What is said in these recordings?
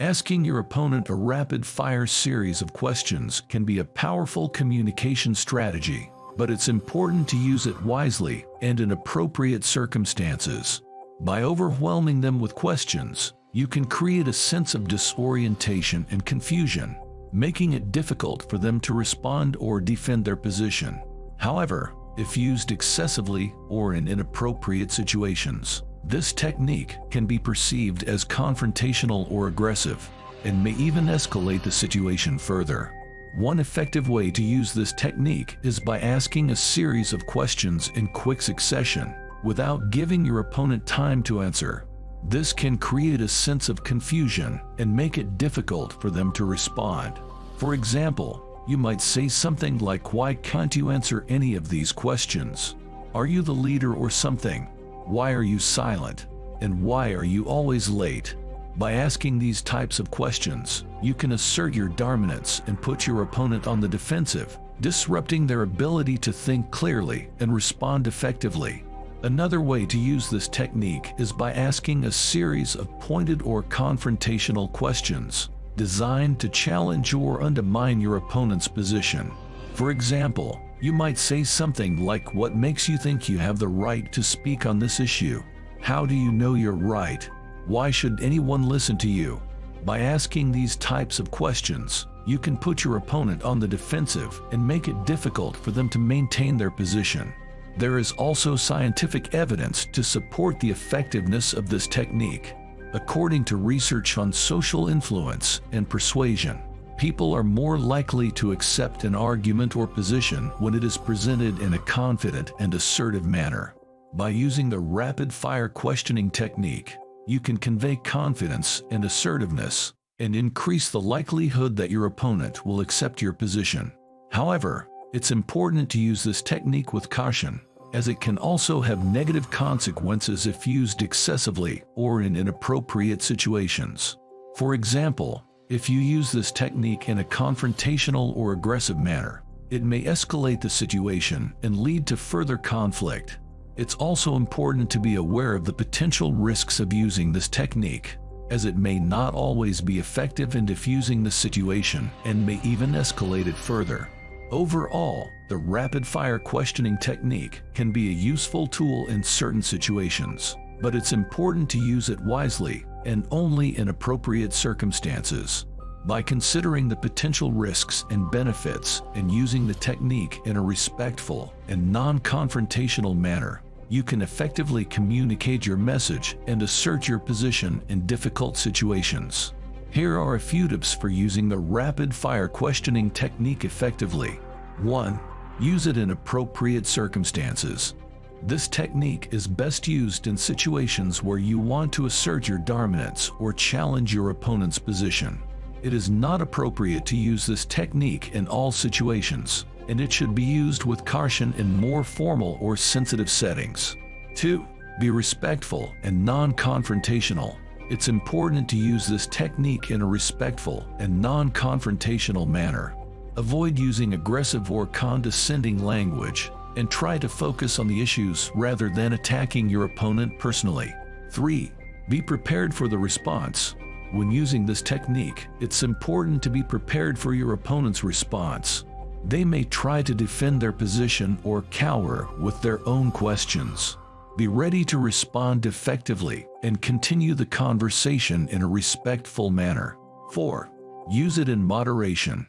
Asking your opponent a rapid-fire series of questions can be a powerful communication strategy, but it's important to use it wisely and in appropriate circumstances. By overwhelming them with questions, you can create a sense of disorientation and confusion, making it difficult for them to respond or defend their position. However, if used excessively or in inappropriate situations, this technique can be perceived as confrontational or aggressive, and may even escalate the situation further. One effective way to use this technique is by asking a series of questions in quick succession, without giving your opponent time to answer. This can create a sense of confusion and make it difficult for them to respond. For example, you might say something like, "Why can't you answer any of these questions? Are you the leader or something? Why are you silent? And why are you always late?" By asking these types of questions, you can assert your dominance and put your opponent on the defensive, disrupting their ability to think clearly and respond effectively. Another way to use this technique is by asking a series of pointed or confrontational questions, designed to challenge or undermine your opponent's position. For example, you might say something like, "What makes you think you have the right to speak on this issue? How do you know you're right? Why should anyone listen to you?" By asking these types of questions, you can put your opponent on the defensive and make it difficult for them to maintain their position. There is also scientific evidence to support the effectiveness of this technique. According to research on social influence and persuasion, people are more likely to accept an argument or position when it is presented in a confident and assertive manner. By using the rapid-fire questioning technique, you can convey confidence and assertiveness and increase the likelihood that your opponent will accept your position. However, it's important to use this technique with caution, as it can also have negative consequences if used excessively or in inappropriate situations. For example, if you use this technique in a confrontational or aggressive manner, it may escalate the situation and lead to further conflict. It's also important to be aware of the potential risks of using this technique, as it may not always be effective in diffusing the situation and may even escalate it further. Overall, the rapid-fire questioning technique can be a useful tool in certain situations, but it's important to use it wisely and only in appropriate circumstances. By considering the potential risks and benefits and using the technique in a respectful and non-confrontational manner, you can effectively communicate your message and assert your position in difficult situations. Here are a few tips for using the rapid-fire questioning technique effectively. 1. Use it in appropriate circumstances. This technique is best used in situations where you want to assert your dominance or challenge your opponent's position. It is not appropriate to use this technique in all situations, and it should be used with caution in more formal or sensitive settings. 2. Be respectful and non-confrontational. It's important to use this technique in a respectful and non-confrontational manner. Avoid using aggressive or condescending language, and try to focus on the issues rather than attacking your opponent personally. 3. Be prepared for the response. When using this technique, it's important to be prepared for your opponent's response. They may try to defend their position or cower with their own questions. Be ready to respond effectively and continue the conversation in a respectful manner. 4. Use it in moderation.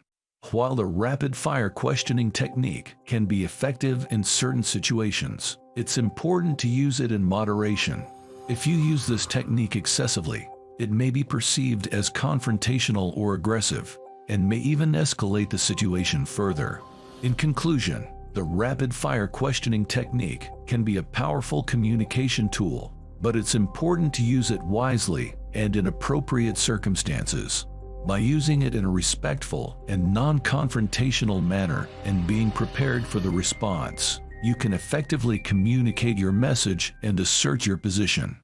While the rapid-fire questioning technique can be effective in certain situations, it's important to use it in moderation. If you use this technique excessively, it may be perceived as confrontational or aggressive, and may even escalate the situation further. In conclusion, the rapid-fire questioning technique can be a powerful communication tool, but it's important to use it wisely and in appropriate circumstances. By using it in a respectful and non-confrontational manner and being prepared for the response, you can effectively communicate your message and assert your position.